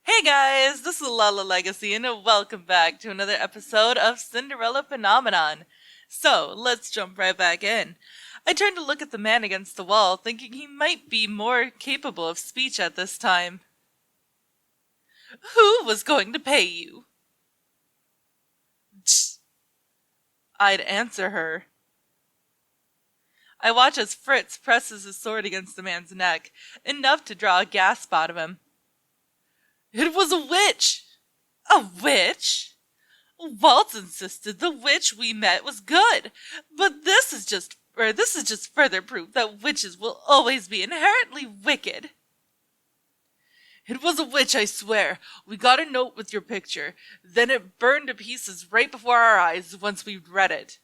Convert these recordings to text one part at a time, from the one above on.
Hey guys, this is Lala Legacy, and welcome back to another episode of Cinderella Phenomenon. So, let's jump right back in. I turned to look at the man against the wall, thinking he might be more capable of speech at this time. Who was going to pay you? I'd answer her. I watch as Fritz presses his sword against the man's neck, enough to draw a gasp out of him. It was a witch! A witch? Waltz insisted the witch we met was good, but this is just further proof that witches will always be inherently wicked. It was a witch, I swear. We got a note with your picture, then it burned to pieces right before our eyes once we'd read it.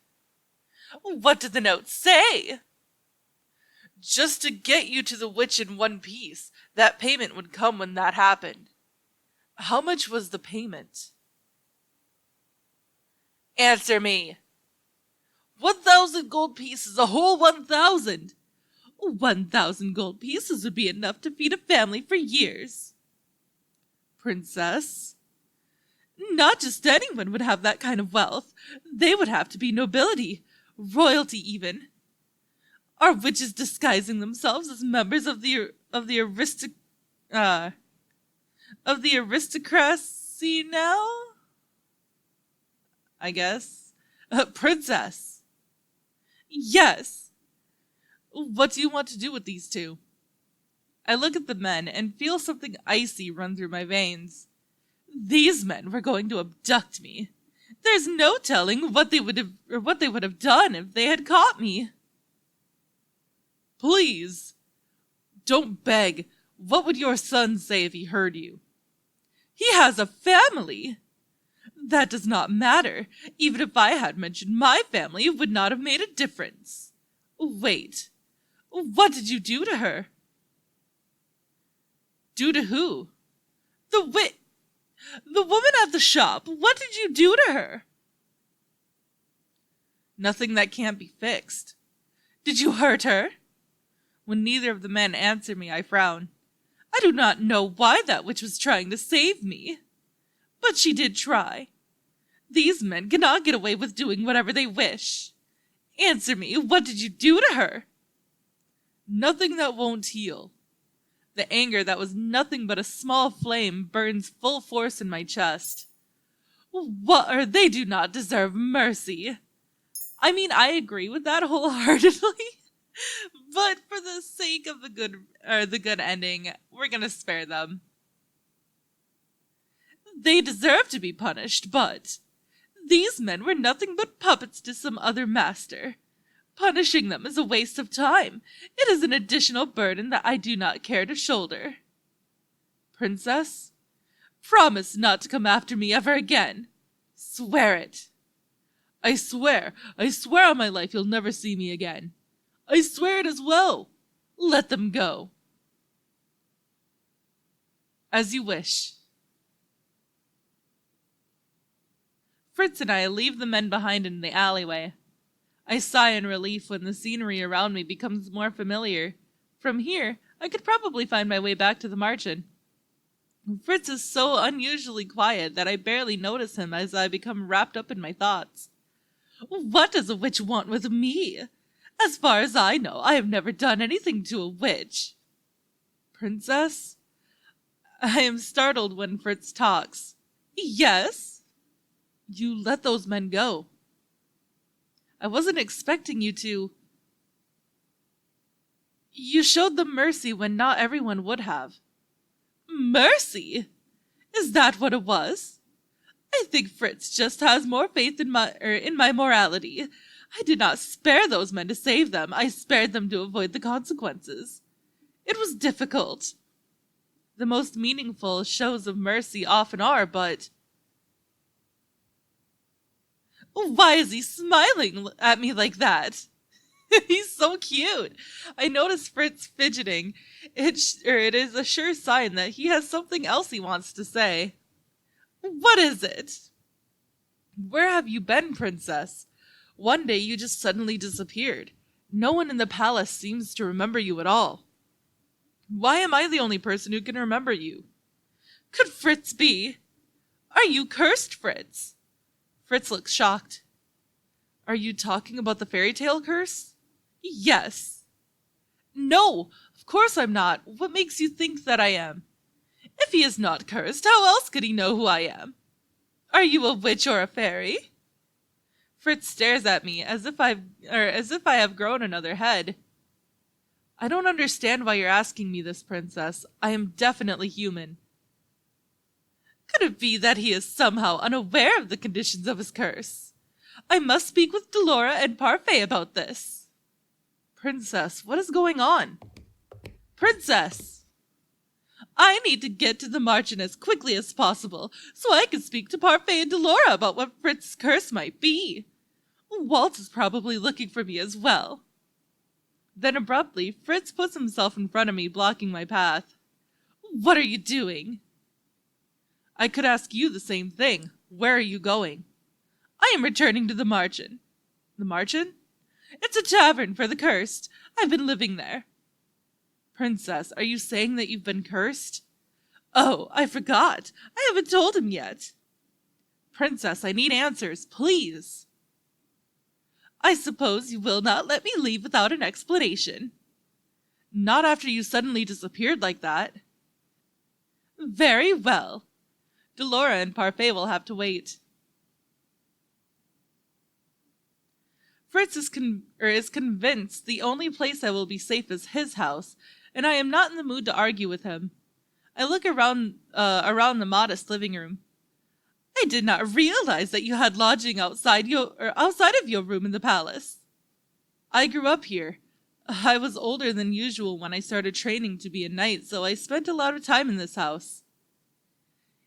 What did the note say? Just to get you to the witch in one piece. That payment would come when that happened. How much was the payment? Answer me. 1,000 gold pieces, a whole 1,000. 1,000 gold pieces would be enough to feed a family for years. Princess? Not just anyone would have that kind of wealth. They would have to be nobility, royalty even. Are witches disguising themselves as members of the aristocracy now? I guess. Princess. Yes. What do you want to do with these two? I look at the men and feel something icy run through my veins. These men were going to abduct me. There's no telling what they would have done if they had caught me. Please, don't beg. What would your son say if he heard you? He has a family. That does not matter. Even if I had mentioned my family, it would not have made a difference. Wait, what did you do to her? Do to who? The woman at the shop. What did you do to her? Nothing that can't be fixed. Did you hurt her? When neither of the men answer me, I frown. I do not know why that witch was trying to save me. But she did try. These men cannot get away with doing whatever they wish. Answer me, what did you do to her? Nothing that won't heal. The anger that was nothing but a small flame burns full force in my chest. They do not deserve mercy. I mean, I agree with that wholeheartedly. But for the sake of the good ending, we're gonna spare them. They deserve to be punished, but these men were nothing but puppets to some other master. Punishing them is a waste of time. It is an additional burden that I do not care to shoulder. Princess, promise not to come after me ever again. Swear it. I swear on my life you'll never see me again. I swear it as well. Let them go. As you wish. Fritz and I leave the men behind in the alleyway. I sigh in relief when the scenery around me becomes more familiar. From here, I could probably find my way back to the Marchen. Fritz is so unusually quiet that I barely notice him as I become wrapped up in my thoughts. What does a witch want with me? As far as I know, I have never done anything to a witch. Princess? I am startled when Fritz talks. Yes? You let those men go. I wasn't expecting you to. You showed them mercy when not everyone would have. Mercy? Is that what it was? I think Fritz just has more faith in my morality. I did not spare those men to save them. I spared them to avoid the consequences. It was difficult. The most meaningful shows of mercy often are, but... Why is he smiling at me like that? He's so cute. I notice Fritz fidgeting. It is a sure sign that he has something else he wants to say. What is it? Where have you been, Princess? One day you just suddenly disappeared. No one in the palace seems to remember you at all. Why am I the only person who can remember you? Could Fritz be? Are you cursed, Fritz? Fritz looks shocked. Are you talking about the fairy tale curse? Yes. No, of course I'm not. What makes you think that I am? If he is not cursed, how else could he know who I am? Are you a witch or a fairy? Fritz stares at me as if I have grown another head. I don't understand why you're asking me this, Princess. I am definitely human. Could it be that he is somehow unaware of the conditions of his curse? I must speak with Delora and Parfait about this. Princess, what is going on? Princess! I need to get to the margin as quickly as possible so I can speak to Parfait and Delora about what Fritz's curse might be. Walt is probably looking for me as well. Then abruptly, Fritz puts himself in front of me, blocking my path. What are you doing? I could ask you the same thing. Where are you going? I am returning to the margin. The margin? It's a tavern for the cursed. I've been living there. Princess, are you saying that you've been cursed? Oh, I forgot. I haven't told him yet. Princess, I need answers, please. I suppose you will not let me leave without an explanation. Not after you suddenly disappeared like that. Very well. Delora and Parfait will have to wait. Fritz is convinced the only place I will be safe is his house, and I am not in the mood to argue with him. I look around the modest living room. I did not realize that you had lodging outside of your room in the palace. I grew up here. I was older than usual when I started training to be a knight, so I spent a lot of time in this house.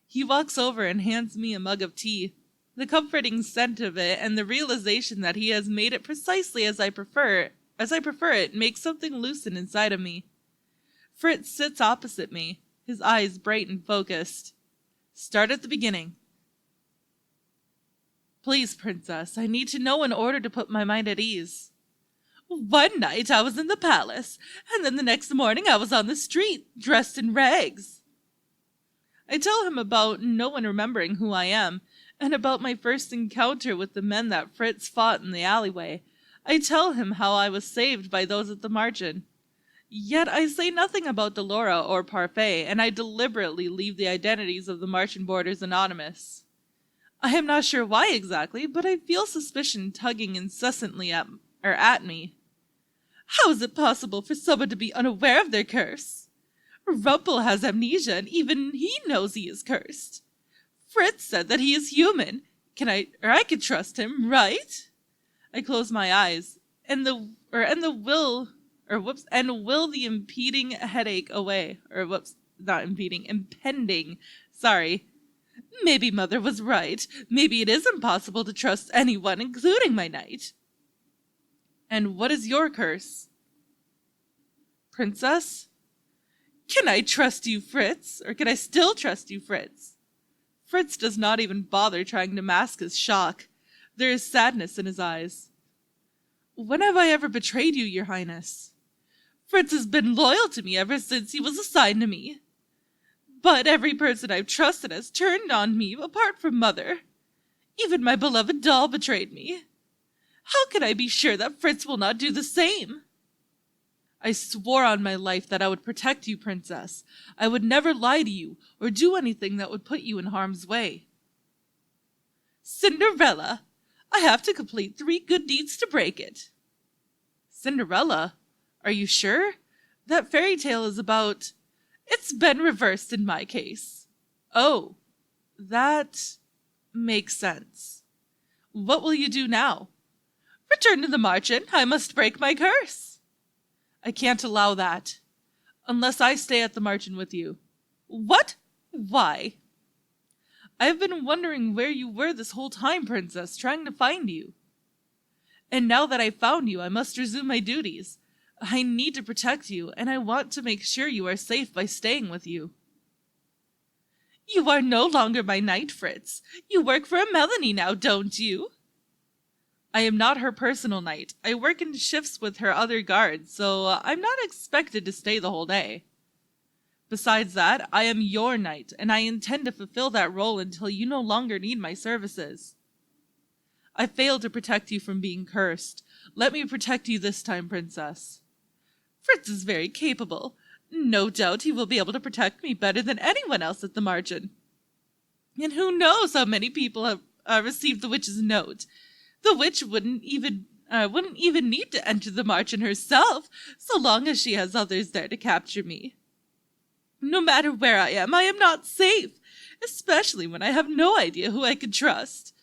He walks over and hands me a mug of tea. The comforting scent of it and the realization that he has made it precisely as I prefer it makes something loosen inside of me. Fritz sits opposite me, his eyes bright and focused. Start at the beginning. Please, Princess, I need to know in order to put my mind at ease. One night I was in the palace, and then the next morning I was on the street, dressed in rags. I tell him about no one remembering who I am, and about my first encounter with the men that Fritz fought in the alleyway. I tell him how I was saved by those at the margin. Yet I say nothing about Delora or Parfait, and I deliberately leave the identities of the marching boarders anonymous. I am not sure why exactly, but I feel suspicion tugging incessantly at me. How is it possible for someone to be unaware of their curse? Rumpel has amnesia, and even he knows he is cursed. Fritz said that he is human. I could trust him, right? I close my eyes, and will the impending headache away. Impending. Sorry. Maybe Mother was right. Maybe it is impossible to trust anyone, including my knight. And what is your curse? Princess? Can I trust you, Fritz? Or can I still trust you, Fritz? Fritz does not even bother trying to mask his shock. There is sadness in his eyes. When have I ever betrayed you, Your Highness? Fritz has been loyal to me ever since he was assigned to me. But every person I've trusted has turned on me apart from Mother. Even my beloved doll betrayed me. How can I be sure that Fritz will not do the same? I swore on my life that I would protect you, Princess. I would never lie to you or do anything that would put you in harm's way. Cinderella! I have to complete 3 good deeds to break it. Cinderella? Are you sure? That fairy tale is about... It's been reversed in my case. Oh, that makes sense. What will you do now? Return to the margin. I must break my curse. I can't allow that. Unless I stay at the margin with you. What? Why? I have been wondering where you were this whole time, Princess, trying to find you. And now that I've found you, I must resume my duties. I need to protect you, and I want to make sure you are safe by staying with you. You are no longer my knight, Fritz. You work for Melanie now, don't you? I am not her personal knight. I work in shifts with her other guards, so I'm not expected to stay the whole day. Besides that, I am your knight, and I intend to fulfill that role until you no longer need my services. I failed to protect you from being cursed. Let me protect you this time, Princess. Fritz is very capable. No doubt he will be able to protect me better than anyone else at the margin. And who knows how many people have received the witch's note? The witch wouldn't even need to enter the margin herself, so long as she has others there to capture me. No matter where I am not safe, especially when I have no idea who I can trust.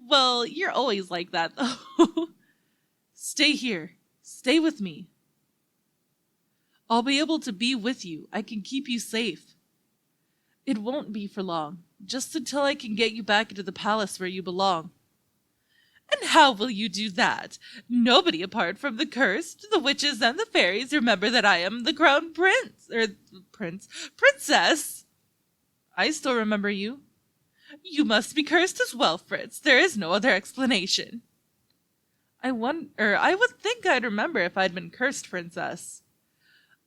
Well, you're always like that, though. Stay here. Stay with me. I'll be able to be with you. I can keep you safe. It won't be for long, just until I can get you back into the palace where you belong. And how will you do that? Nobody apart from the cursed, the witches, and the fairies remember that I am the crown princess. I still remember you. You must be cursed as well, Fritz. There is no other explanation. I would think I'd remember if I'd been cursed, Princess.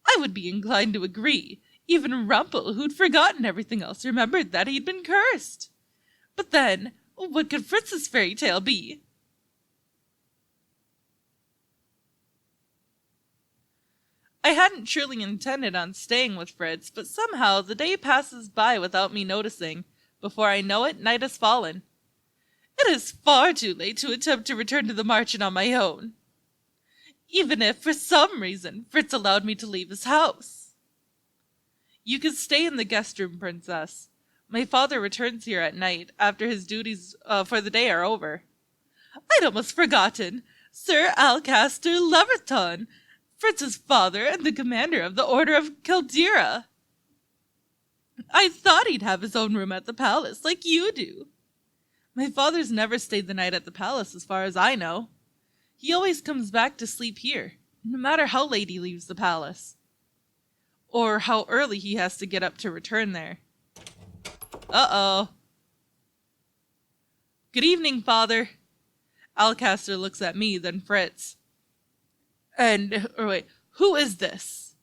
I would be inclined to agree. Even Rumpel, who'd forgotten everything else, remembered that he'd been cursed. But then, what could Fritz's fairy tale be? I hadn't truly intended on staying with Fritz, but somehow the day passes by without me noticing. Before I know it, night has fallen. It is far too late to attempt to return to the margin on my own. Even if, for some reason, Fritz allowed me to leave his house. You can stay in the guest room, Princess. My father returns here at night, after his duties for the day are over. I'd almost forgotten. Sir Alcaster Leverton, Fritz's father and the commander of the Order of Caldera. I thought he'd have his own room at the palace, like you do. My father's never stayed the night at the palace, as far as I know. He always comes back to sleep here, no matter how late he leaves the palace. Or how early he has to get up to return there. Uh-oh. Good evening, Father. Alcaster looks at me, then Fritz. Who is this?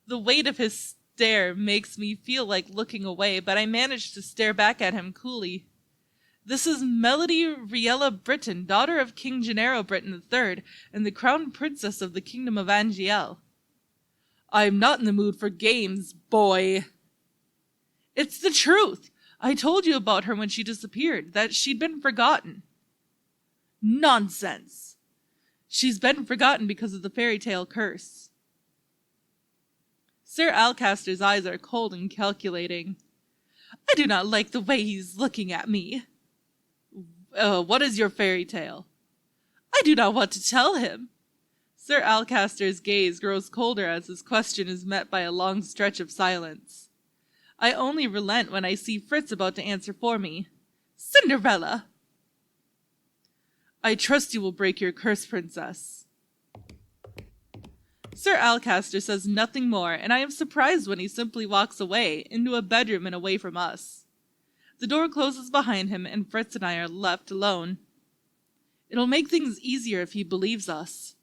The weight of his stare makes me feel like looking away, but I manage to stare back at him coolly. This is Melody Riella Britton, daughter of King Gennaro Britton III, and the crown princess of the kingdom of Angiel. I'm not in the mood for games, boy. It's the truth. I told you about her when she disappeared, that she'd been forgotten. Nonsense. She's been forgotten because of the fairy tale curse. Sir Alcaster's eyes are cold and calculating. I do not like the way he's looking at me. What is your fairy tale? I do not want to tell him. Sir Alcaster's gaze grows colder as his question is met by a long stretch of silence. I only relent when I see Fritz about to answer for me. Cinderella! I trust you will break your curse, Princess. Sir Alcaster says nothing more, and I am surprised when he simply walks away, into a bedroom and away from us. The door closes behind him, and Fritz and I are left alone. It'll make things easier if he believes us.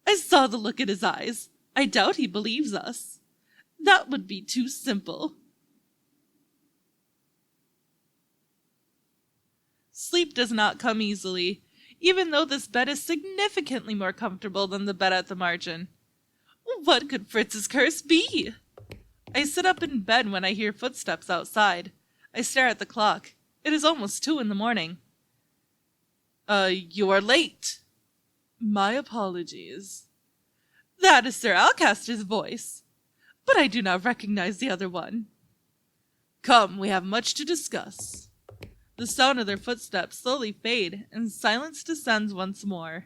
I saw the look in his eyes. I doubt he believes us. That would be too simple. Sleep does not come easily, even though this bed is significantly more comfortable than the bed at the margin. What could Fritz's curse be? I sit up in bed when I hear footsteps outside. I stare at the clock. It is almost 2 a.m. You are late. My apologies. That is Sir Alcaster's voice, but I do not recognize the other one. Come, we have much to discuss. The sound of their footsteps slowly fade, and silence descends once more.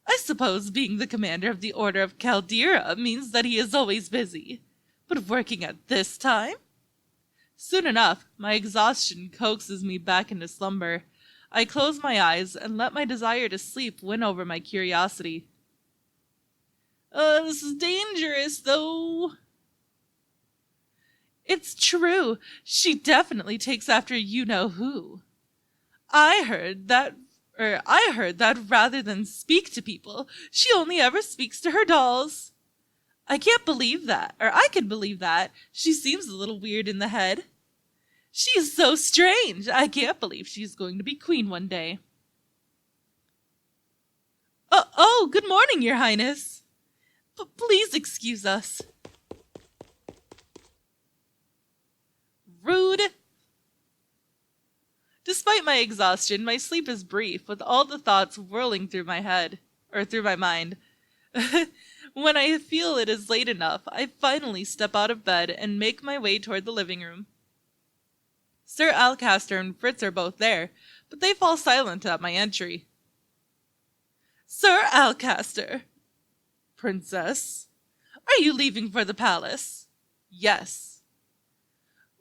I suppose being the commander of the Order of Caldera means that he is always busy, but working at this time? Soon enough, my exhaustion coaxes me back into slumber. I close my eyes and let my desire to sleep win over my curiosity. This is dangerous, though. It's true. She definitely takes after you-know-who. I heard that rather than speak to people, she only ever speaks to her dolls. I can't believe that, or I can believe that. She seems a little weird in the head. She is so strange. I can't believe she's going to be queen one day. Oh, good morning, Your Highness. Please excuse us. Rude. Despite my exhaustion, my sleep is brief, with all the thoughts whirling through my head, or through my mind. When I feel it is late enough, I finally step out of bed and make my way toward the living room. Sir Alcaster and Fritz are both there, but they fall silent at my entry. Sir Alcaster! Princess? Are you leaving for the palace? Yes.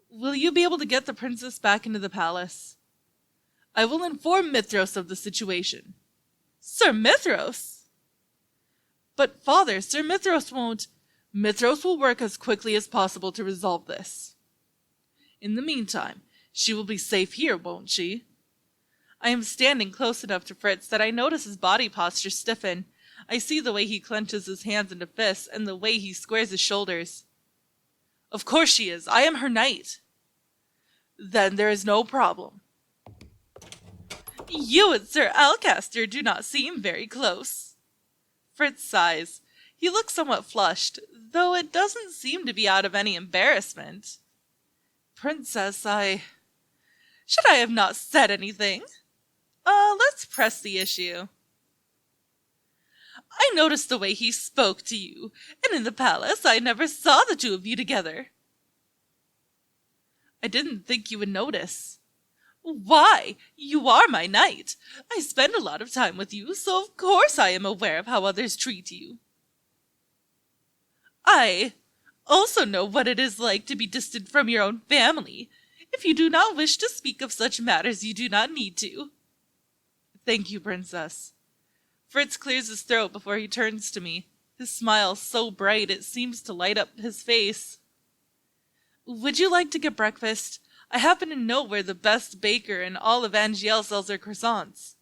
Will you be able to get the princess back into the palace? I will inform Mithros of the situation. Sir Mithros? But, Father, Sir Mithros won't. Mithros will work as quickly as possible to resolve this. In the meantime, she will be safe here, won't she? I am standing close enough to Fritz that I notice his body posture stiffen. I see the way he clenches his hands into fists and the way he squares his shoulders. Of course she is. I am her knight. Then there is no problem. You and Sir Alcaster do not seem very close. Fritz sighs. He looks somewhat flushed, though it doesn't seem to be out of any embarrassment. Princess, should I have not said anything? Let's press the issue. I noticed the way he spoke to you, and in the palace I never saw the two of you together. I didn't think you would notice. Why? You are my knight. I spend a lot of time with you, so of course I am aware of how others treat you. I also know what it is like to be distant from your own family. If you do not wish to speak of such matters, you do not need to. Thank you, Princess. Fritz clears his throat before he turns to me, his smile so bright it seems to light up his face. Would you like to get breakfast? I happen to know where the best baker in all of Angiel sells her croissants.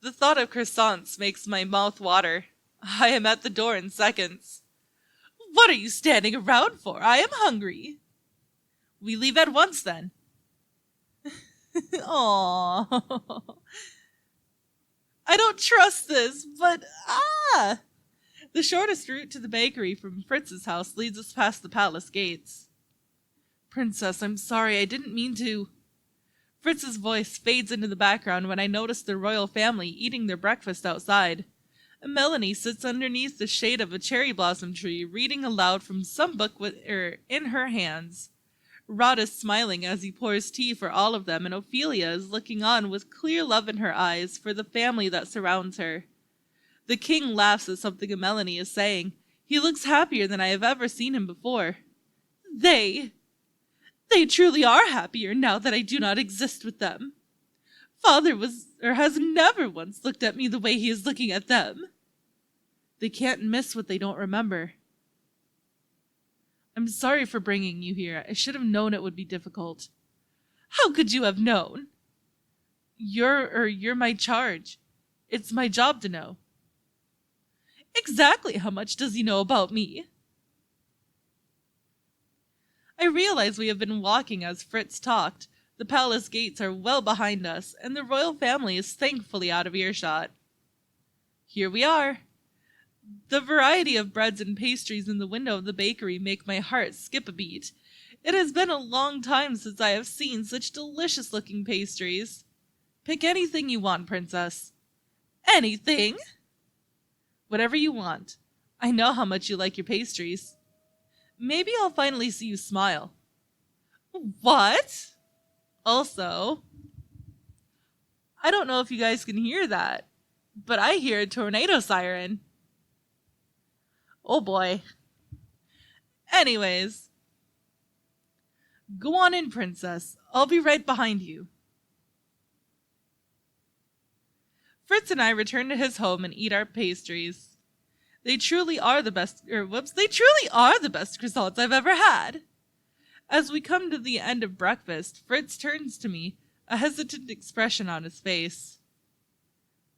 The thought of croissants makes my mouth water. I am at the door in seconds. What are you standing around for? I am hungry. We leave at once, then. Aww. I don't trust this, but The shortest route to the bakery from Fritz's house leads us past the palace gates. Princess, I'm sorry, I didn't mean to. Fritz's voice fades into the background when I notice the royal family eating their breakfast outside. Melanie sits underneath the shade of a cherry blossom tree, reading aloud from some book in her hands. Rod is smiling as he pours tea for all of them, and Ophelia is looking on with clear love in her eyes for the family that surrounds her. The king laughs at something Melanie is saying. He looks happier than I have ever seen him before. They truly are happier now that I do not exist with them. Father has never once looked at me the way he is looking at them. They can't miss what they don't remember. I'm sorry for bringing you here. I should have known it would be difficult. How could you have known? You're my charge. It's my job to know. Exactly how much does he know about me? I realize we have been walking as Fritz talked. The palace gates are well behind us, and the royal family is thankfully out of earshot. Here we are. The variety of breads and pastries in the window of the bakery make my heart skip a beat. It has been a long time since I have seen such delicious-looking pastries. Pick anything you want, Princess. Anything? Whatever you want. I know how much you like your pastries. Maybe I'll finally see you smile. What? Also, I don't know if you guys can hear that, but I hear a tornado siren. Oh boy. Anyways, go on in, Princess. I'll be right behind you. Fritz and I return to his home and eat our pastries. They truly are the best croissants I've ever had. As we come to the end of breakfast, Fritz turns to me, a hesitant expression on his face.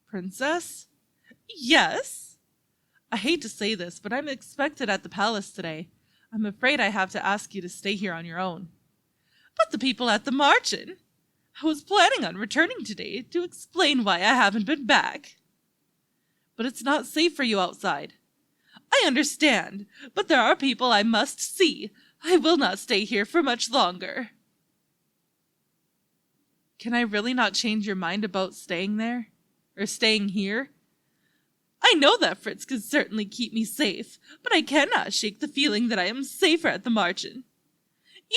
Princess? Yes? I hate to say this, but I'm expected at the palace today. I'm afraid I have to ask you to stay here on your own. But the people at the margin! I was planning on returning today to explain why I haven't been back. But it's not safe for you outside. I understand, but there are people I must see. I will not stay here for much longer. Can I really not change your mind about staying there? Or staying here? I know that Fritz can certainly keep me safe, but I cannot shake the feeling that I am safer at the margin,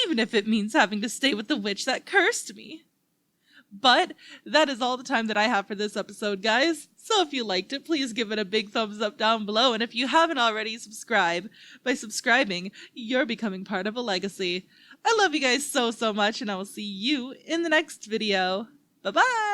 even if it means having to stay with the witch that cursed me. But that is all the time that I have for this episode, guys. So if you liked it, please give it a big thumbs up down below. And if you haven't already, subscribe. By subscribing, you're becoming part of a legacy. I love you guys so much, and I will see you in the next video. Bye-bye!